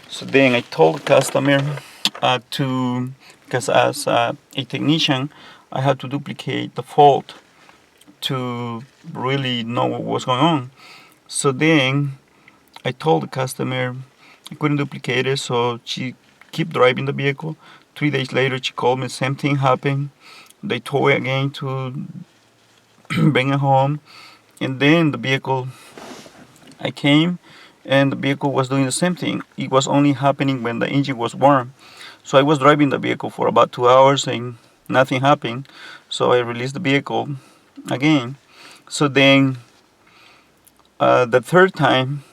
So then I told the customer because as a technician, I had to duplicate the fault to really know what was going on. So then I told the customer I couldn't duplicate it, so she kept driving the vehicle. 3 days later, she called me, same thing happened. They tow it again to bring it home, and then the vehicle, I came, and the vehicle was doing the same thing. It was only happening when the engine was warm. So I was driving the vehicle for about 2 hours and nothing happened. So I released the vehicle again. So then the third time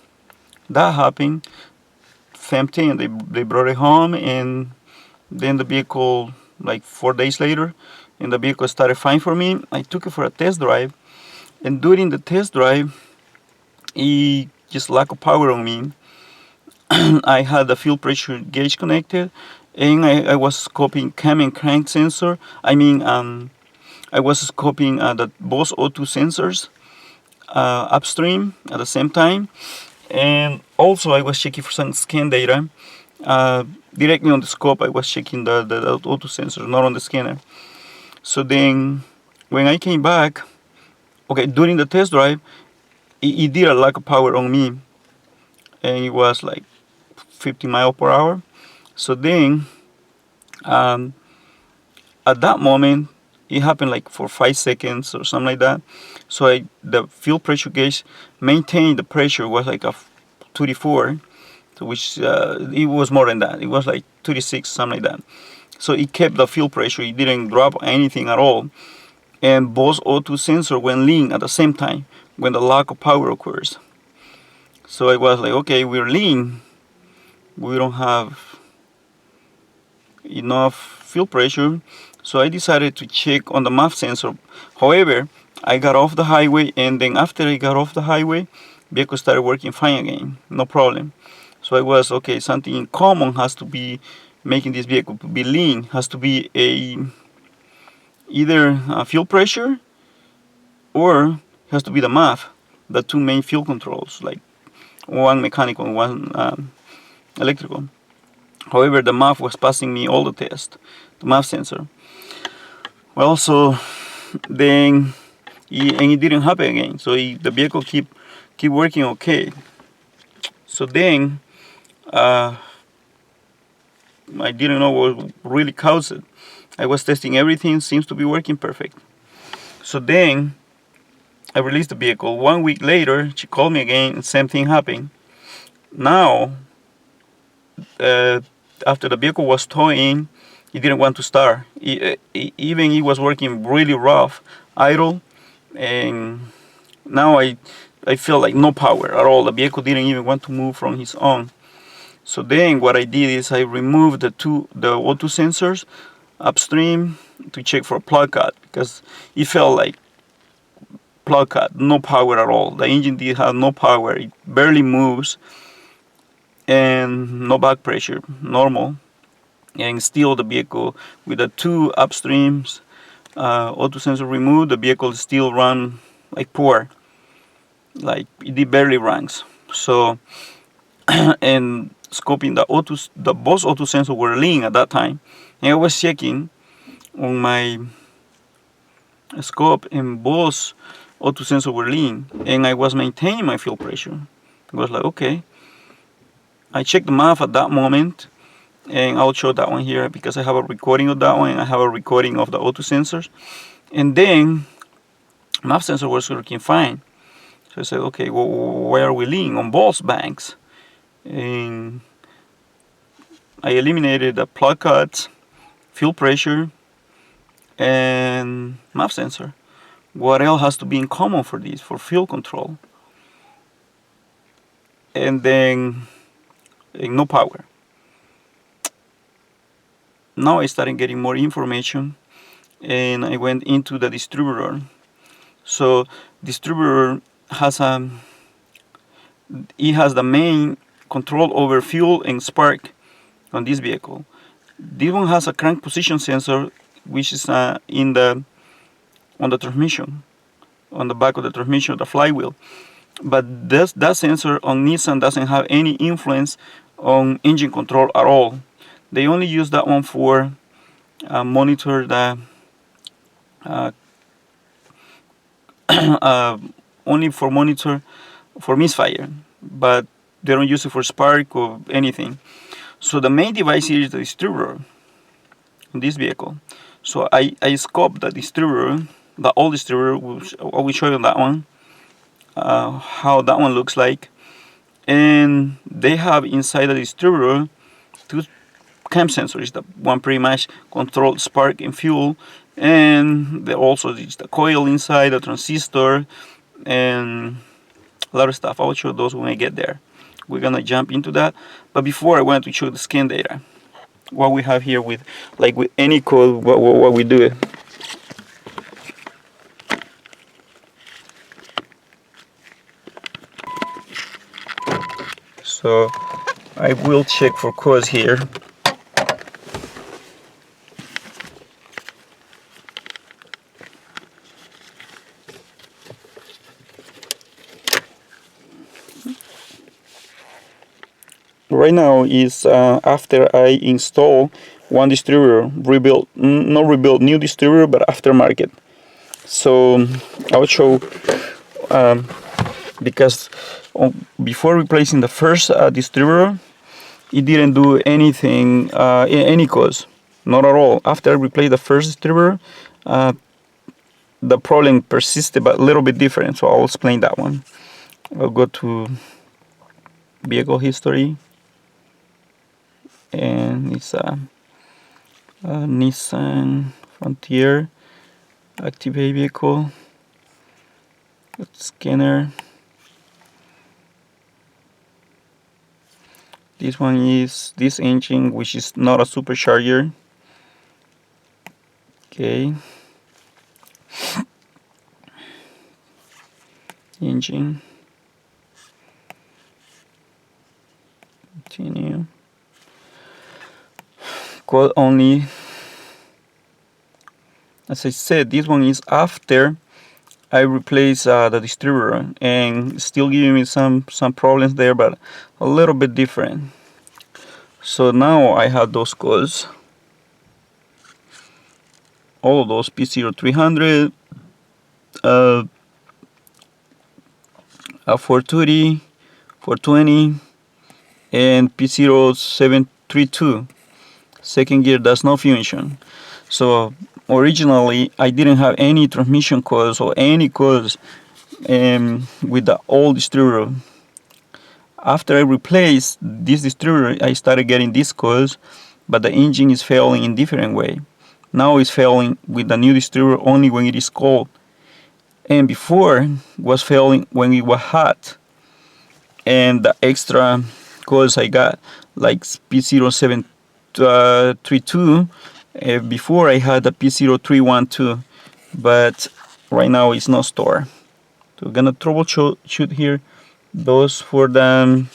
that happened, same thing. They brought it home, and then the vehicle, like 4 days later, and the vehicle started fine for me. I took it for a test drive, and during the test drive, it just lack of power on me. I had the fuel pressure gauge connected, and I was scoping cam and crank sensor. I was scoping the both O2 sensors upstream at the same time, and also I was checking for some scan data. Directly on the scope, I was checking the O2 sensor, not on the scanner. So then, when I came back, okay, during the test drive, it did a lack of power on me, and it was like 50 miles per hour. So then, at that moment, it happened like for 5 seconds or something like that. So the fuel pressure gauge maintained the pressure was like a 34, which it was more than that. It was like 36, something like that. So it kept the fuel pressure. It didn't drop anything at all. And both O2 sensors went lean at the same time when the lack of power occurs. So I was like, okay, we're lean. We don't have enough fuel pressure. So I decided to check on the MAF sensor. However, I got off the highway, and then after I got off the highway, vehicle started working fine again, no problem. So I was, okay, something in common has to be making this vehicle to be lean, has to be either fuel pressure or has to be the MAF, the two main fuel controls, like one mechanical and one electrical. However, the MAF was passing me all the tests, the MAF sensor. Well, so then it didn't happen again. So the vehicle keep working okay. So then I didn't know what really caused it. I was testing everything, seems to be working perfect. So then I released the vehicle. 1 week later, she called me again, and same thing happened. Now, after the vehicle was towing, it didn't want to start. Even it was working really rough, idle, and now I feel like no power at all. The vehicle didn't even want to move from his own. So then what I did is I removed the O2 sensors upstream to check for plug cut, because it felt like plug cut, no power at all. The engine did have no power. It barely moves, and no back pressure, normal. And still the vehicle, with the two upstreams O2 sensor removed, the vehicle still run like poor, like it barely runs. So and scoping the both O2 sensors were lean at that time, and I was checking on my scope, and both O2 sensors were lean, and I was maintaining my fuel pressure. I was like, okay. I checked the MAF at that moment, and I'll show that one here because I have a recording of that one, and I have a recording of the O2 sensors. And then MAF sensor was working fine. So I said, okay, well, where are we leaning? On both banks. And I eliminated the plug cuts, fuel pressure, and MAF sensor. What else has to be in common for this, for fuel control? And then no power. Now I started getting more information, and I went into the distributor. So distributor has the main control over fuel and spark on this vehicle. This one has a crank position sensor, which is on the transmission, on the back of the transmission, the flywheel. But that sensor on Nissan doesn't have any influence on engine control at all. They only use that one for monitor the only for monitor for misfire, but they don't use it for spark or anything. So the main device here is the distributor in this vehicle. So I scoped the distributor, the old distributor. I will show you that one, how that one looks like. And they have inside the distributor two cam sensors. The one pretty much controls spark and fuel, and also is the coil inside, the transistor, and a lot of stuff. I'll show those when I get there. We're gonna jump into that, but before I wanted to show the scan data. What we have here with, like with any code, what we do. So I will check for codes here. Right now is after I install one distributor, not rebuild new distributor, but aftermarket. So I'll show because before replacing the first distributor, it didn't do anything, any cause, not at all. After I replaced the first distributor, the problem persisted, but a little bit different. So I'll explain that one. I'll go to vehicle history, and it's a Nissan Frontier, activate vehicle, scanner. This one is this engine, which is not a supercharger. Okay. Engine. Continue. Code only. As I said, this one is after I replace the distributor, and still giving me some problems there, but a little bit different. So now I have those codes, all of those P0300, 430, 420, and P0732. Second gear does not function. So originally I didn't have any transmission codes or any codes with the old distributor. After I replaced this distributor, I started getting these codes, but the engine is failing in different way. Now it's failing with the new distributor only when it is cold, and before was failing when it was hot. And the extra codes I got, like P0732, before I had the P0312, but right now it's not stored. So we're gonna troubleshoot here those for the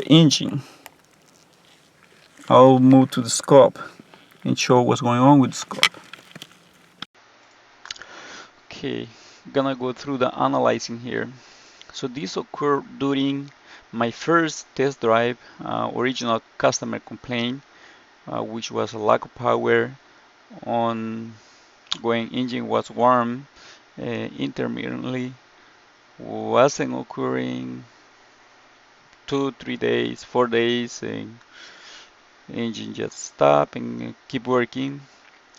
engine. I'll move to the scope and show what's going on with the scope. Okay, gonna go through the analyzing here. So this occurred during my first test drive. Original customer complaint, which was a lack of power on when engine was warm, intermittently, wasn't occurring 2-3 days, 4 days, and engine just stop and keep working.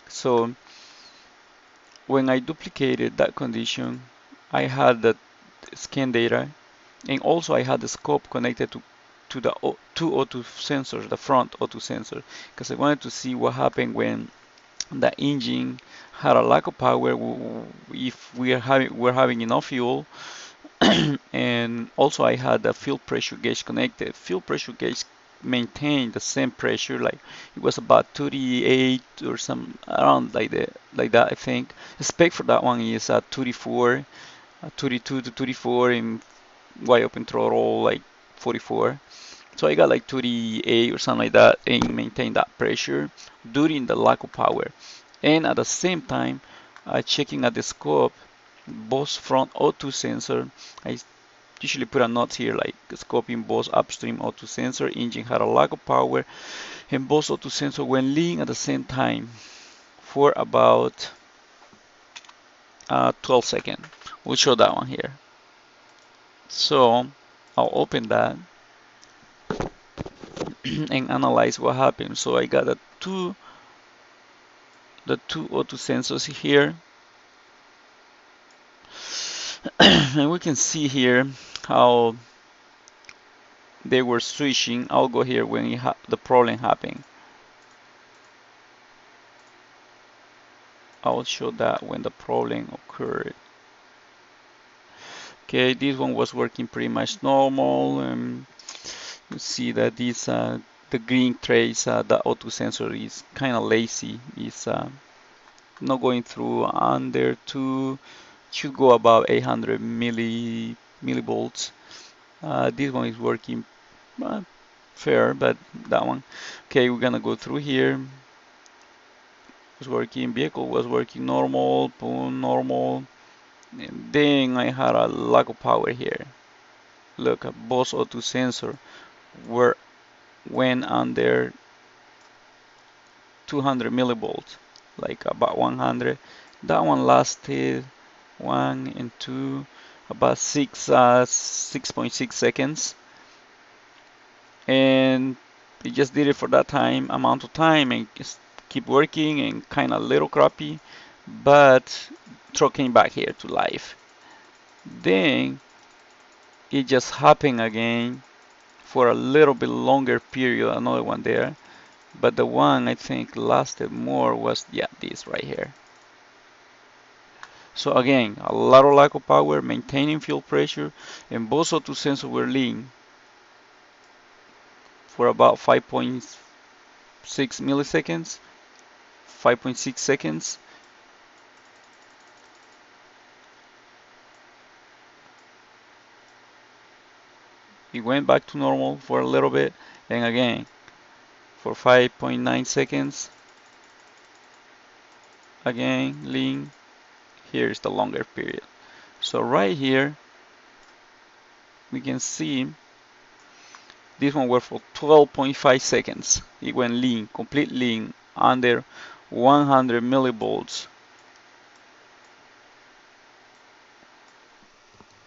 So when I duplicated that condition, I had the scan data, and also I had the scope connected to the two O2 sensors, the front O2 sensor, because I wanted to see what happened when the engine had a lack of power, if we're having enough fuel. And also I had the fuel pressure gauge connected. Fuel pressure gauge maintained the same pressure, like it was about 38 or some around like that. I think the spec for that one is 34, 32 to 34 in wide open throttle, like 44. So I got like 38 or something like that, and maintain that pressure during the lack of power. And at the same time, checking at the scope, both front O2 sensor, usually put a note here like scoping both upstream O2 sensor, engine had a lack of power, and both O2 sensor went lean at the same time for about 12 seconds. We'll show that one here. So I'll open that and analyze what happened. So I got the two O2 sensors here, and we can see here how they were switching. I'll go here when the problem happened. I'll show that when the problem occurred. Okay, this one was working pretty much normal. You see that this the green trace, the O2 sensor is kind of lazy. It's not going through under 2, should go above 800 millivolts. This one is working fair, but that one. Okay, we're gonna go through here. Was working, vehicle was working normal, boom, normal. And then I had a lack of power here. Look, both O2 sensor went under 200 millivolts, like about 100. That one lasted 1 and 2, about 6.6 seconds, and it just did it for that amount of time, and just keep working, and kind of little crappy, but truck came back here to life. Then it just happened again for a little bit longer period, another one there, but the one I think lasted more was, yeah, this right here. So again, a lot of lack of power, maintaining fuel pressure, and both O2 sensors were lean for about 5.6 milliseconds, 5.6 seconds. It went back to normal for a little bit, and again for 5.9 seconds. Again, lean. Here is the longer period. So right here, we can see this one was for 12.5 seconds. It went lean, complete lean, under 100 millivolts.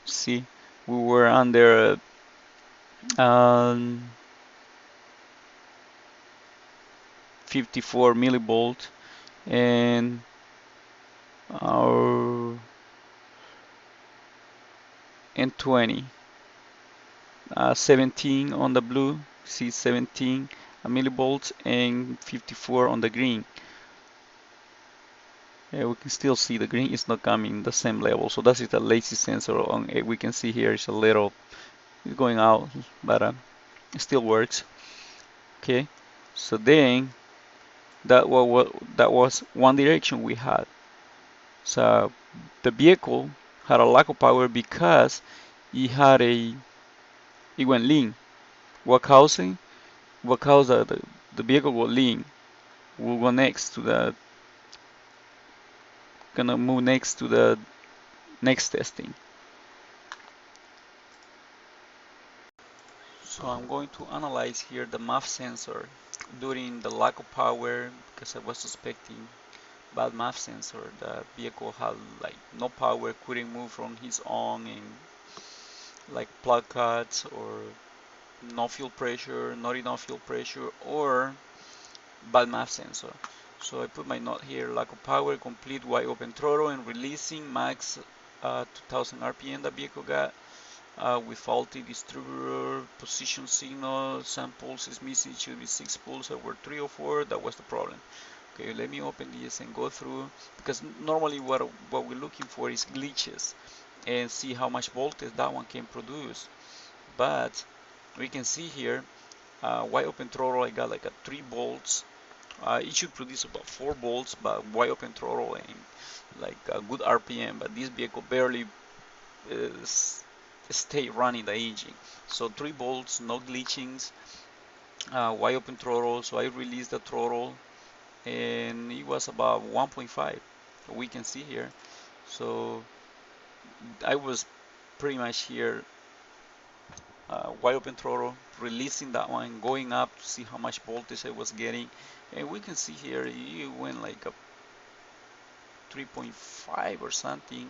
See, we were under 54 millivolts, and our and 20, 17 on the blue, see 17 millivolts, and 54 on the green. We can still see the green is not coming the same level, so that is the lazy sensor. On we can see here is a little, it's going out, but it still works. Okay, so then that was one direction we had. So the vehicle had a lack of power because it went lean. What caused the vehicle go lean? We'll go next to the gonna move next to the next testing. So I'm going to analyze here the MAF sensor during the lack of power, because I was suspecting bad MAF sensor. The vehicle had like no power, couldn't move from his own, and like plug cuts, or no fuel pressure, not enough fuel pressure, or bad MAF sensor. So I put my note here: lack of power, complete wide open throttle, and releasing max 2000 RPM the vehicle got. With faulty distributor position signal, some pulse is missing, it should be 6 pulses, there were 3 or 4, that was the problem. Okay, let me open this and go through, because normally what we're looking for is glitches and see how much voltage that one can produce. But we can see here, wide open throttle, I got like a 3 volts. It should produce about 4 volts, but wide open throttle and like a good RPM, but this vehicle barely stay running the engine. So 3 volts, no glitchings, wide open throttle. So I released the throttle, and it was about 1.5. We can see here. So I was pretty much here wide open throttle, releasing that one, going up to see how much voltage I was getting, and we can see here it went like a 3.5 or something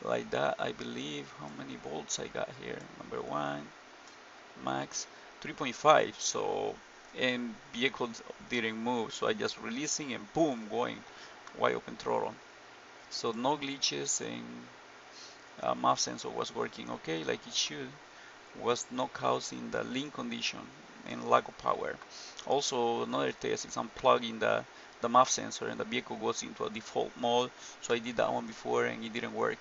like that, I believe. How many volts I got here? Number one, max 3.5. So, and vehicle didn't move, so I just releasing and boom, going wide open throttle. So no glitches, and MAP sensor was working okay like it should. Was not causing the lean condition and lack of power. Also, another test is unplugging the MAP sensor and the vehicle goes into a default mode. So I did that one before and it didn't work.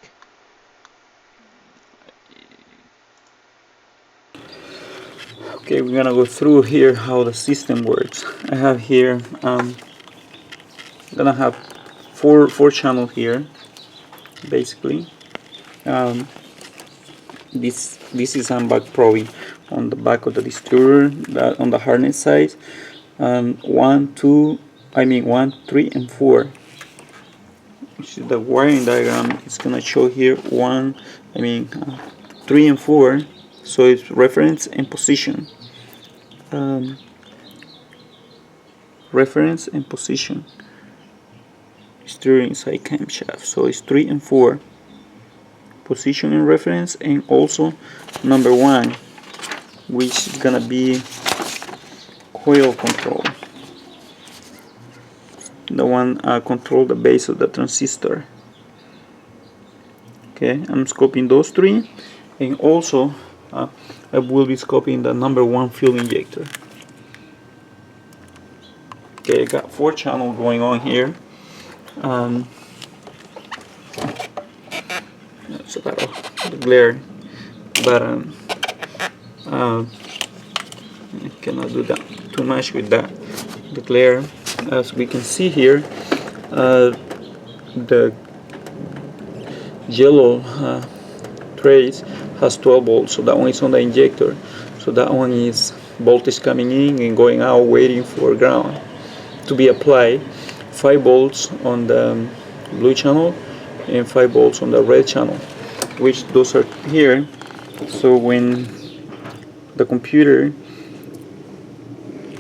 Okay, we're gonna go through here how the system works. I have here, gonna have four channels here, basically. This is I'm back probing on the back of the distributor, on the harness side. 1, 2, 3 and 4. The wiring diagram is gonna show here 3 and 4. So it's reference and position. Reference and position. Steering side camshaft. So it's 3 and 4. Position and reference, and also number 1, which is gonna be coil control. The one control the base of the transistor. Okay, I'm scoping those 3, and also I will be scoping the number 1 fuel injector. Okay, I got 4 channels going on here. That's about the glare, but I cannot do that too much with that. The glare, as we can see here, the yellow trace has 12 volts, so that one is on the injector. So that one is voltage coming in and going out, waiting for ground to be applied. 5 volts on the blue channel and 5 volts on the red channel, which those are here. So when the computer,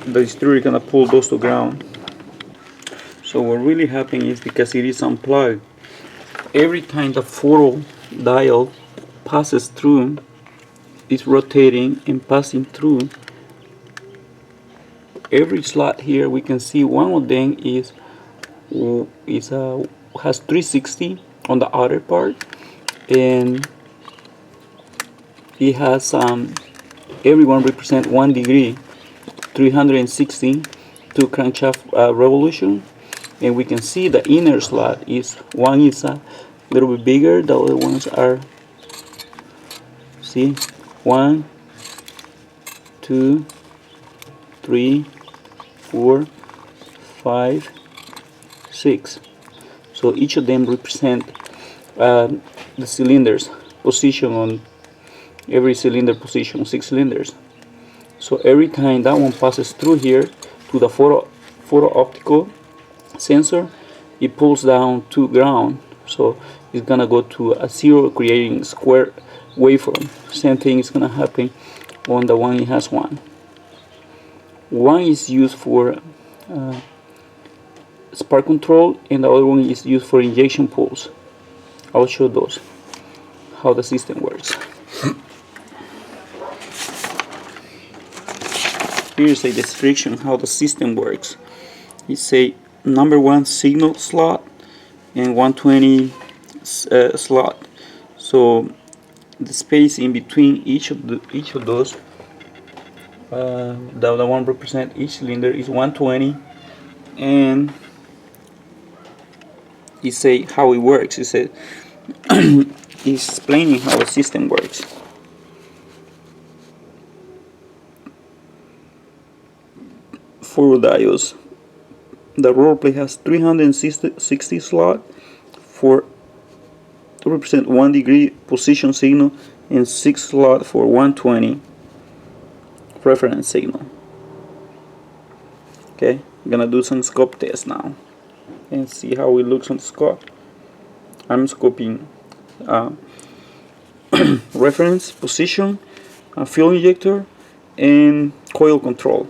the distributor, gonna pull those to ground. So what really happening is, because it is unplugged, every time the photo dial passes through, it's rotating and passing through every slot. Here we can see one of them has 360 on the outer part, and it has everyone represent 1 degree, 360 to crankshaft revolution. And we can see the inner slot is one is a little bit bigger, the other ones are, see, 1, 2, 3, 4, 5, 6. So each of them represent the cylinders position on every cylinder position, 6 cylinders. So every time that one passes through here to the photo optical sensor, it pulls down to ground. So it's gonna go to a 0, creating square waveform. Same thing is gonna happen on the one it has 1. One is used for spark control, and the other one is used for injection pulls. I'll show those, how the system works. Here's a description how the system works. It's a number 1 signal slot and 120 slot. So the space in between each of those, the one represent each cylinder, is 120, and it say how it works. It said it's explaining how the system works. For diodes, the roller plate has 360 slot for to represent 1 degree position signal, and 6 slot for 120 reference signal. Okay, I'm gonna do some scope test now and see how it looks on the scope. I'm scoping reference, position, fuel injector, and coil control.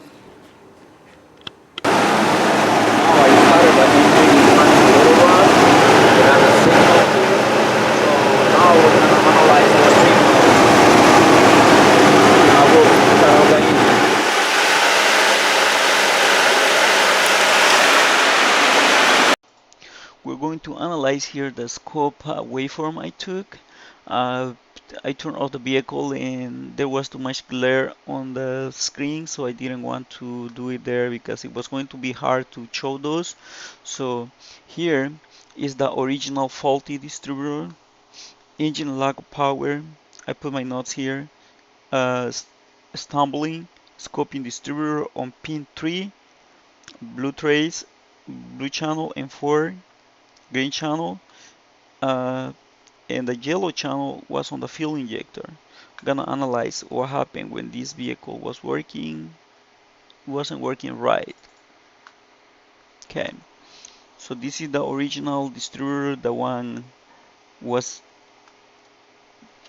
We're going to analyze here the scope waveform I took. I turned off the vehicle and there was too much glare on the screen, so I didn't want to do it there because it was going to be hard to show those. So here is the original faulty distributor, engine lack of power. I put my notes here. Stumbling, scoping distributor on pin 3, blue trace, blue channel and 4, green channel, and the yellow channel was on the fuel injector. I'm gonna analyze what happened when this vehicle wasn't working right. Okay, so this is the original distributor. The one was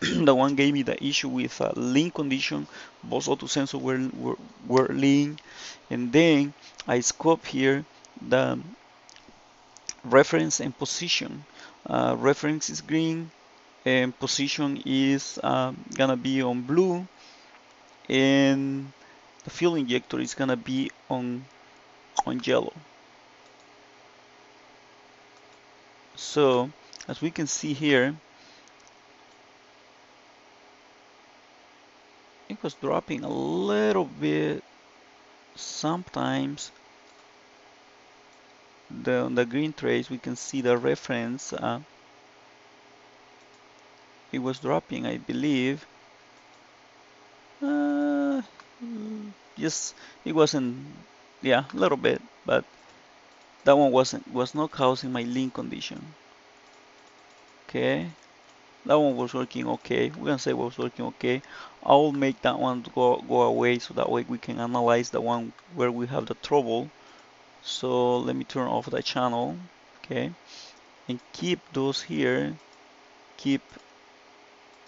the one gave me the issue with link condition. Both auto sensors were linked, and then I scope here the reference and position. Reference is green and position is gonna be on blue, and the fuel injector is gonna be on yellow. So as we can see here, it was dropping a little bit sometimes. On the green trace we can see the reference, it was dropping, I believe. Yes, it wasn't, yeah, a little bit, but that one was not causing my link condition. Okay, that one was working okay. We're gonna say it was working okay. I'll make that one go away so that way we can analyze the one where we have the trouble. So let me turn off the channel, okay, and keep those here. Keep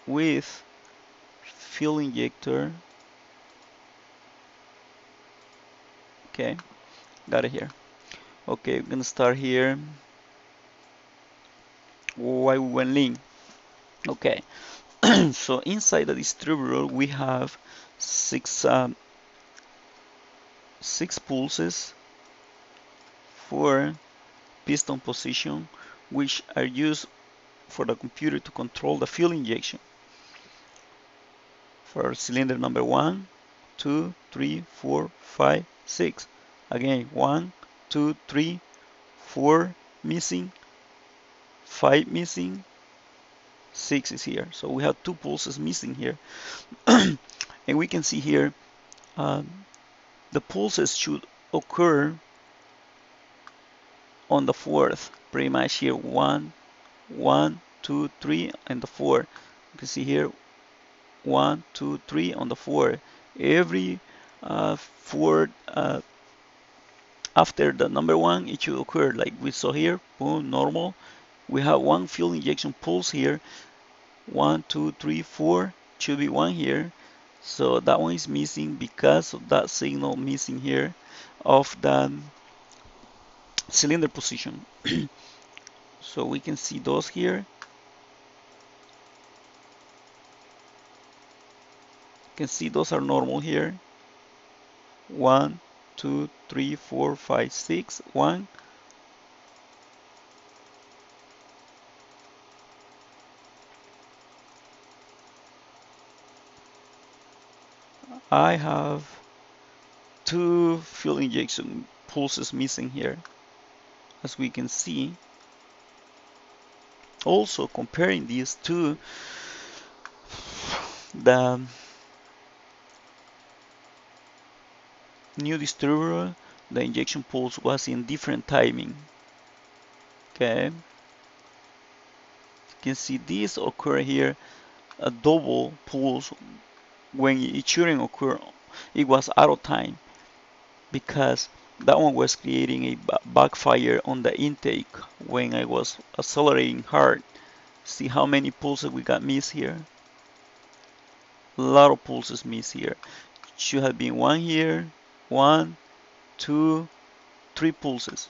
with fuel injector. Okay, got it here. Okay, we're gonna start here. Why we went link? Okay, so inside the distributor we have six pulses for piston position, which are used for the computer to control the fuel injection. For cylinder number 1, 2, 3, 4, 5, 6. Again, 1, 2, 3, 4 missing, 5 missing, 6 is here. So we have 2 pulses missing here. And we can see here the pulses should occur on the fourth, pretty much here. 1, 1, 2, 3, and the 4. You can see here 1, 2, 3 on the 4. Every 4 after the number 1, it should occur like we saw here. Boom, normal. We have 1 fuel injection pulse here. 1, 2, 3, 4. Should be 1 here. So that one is missing because of that signal missing here of the cylinder position. So we can see those here. You can see those are normal here. 1, 2, 3, 4, 5, 6, 1. I have 2 fuel injection pulses missing here, as we can see. Also comparing these to the new distributor, the injection pulse was in different timing. Okay, you can see this occur here, a double pulse when it shouldn't occur. It was out of time because that one was creating a backfire on the intake when I was accelerating hard. See how many pulses we got missed here. a lot of pulses missed here. Should have been one here, 1, 2, 3 pulses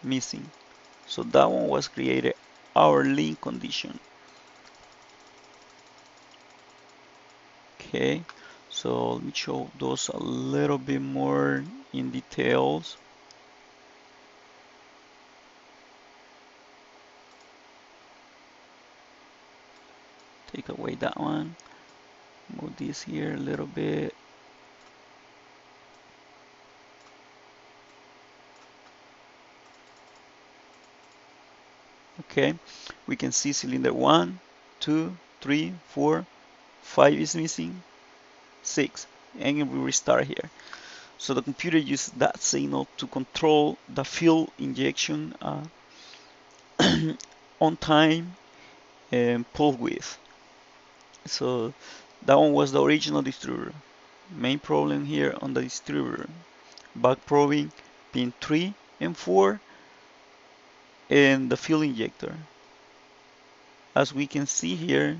missing. So that one was created our link condition. Okay, so let me show those a little bit more in details. Take away that one, move this here a little bit. Okay, we can see cylinder 1, 2, 3, 4, 5 is missing, 6, and we restart here. So the computer uses that signal to control the fuel injection on time and pull width. So that one was the original distributor. Main problem here on the distributor, back probing pin 3 and 4 and the fuel injector. As we can see here,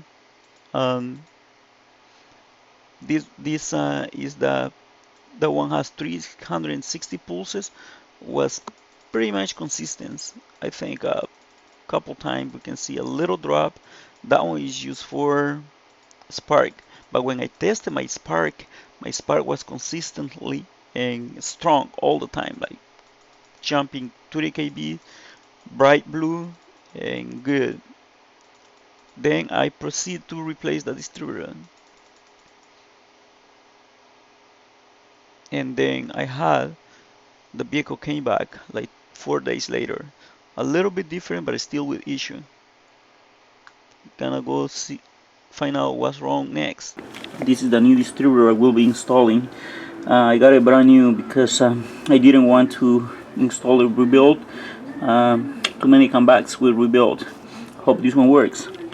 this is the one has 360 pulses, was pretty much consistent. I think a couple times we can see a little drop. That one is used for spark, but when I tested my spark was consistently and strong all the time, like jumping 20 kb, bright blue and good. Then I proceed to replace the distributor, and then I had the vehicle came back like 4 days later, a little bit different but still with issue. Gonna go see, find out what's wrong next. This is the new distributor I will be installing. I got it brand new because I didn't want to install a rebuild. Too many comebacks with rebuild. Hope this one works.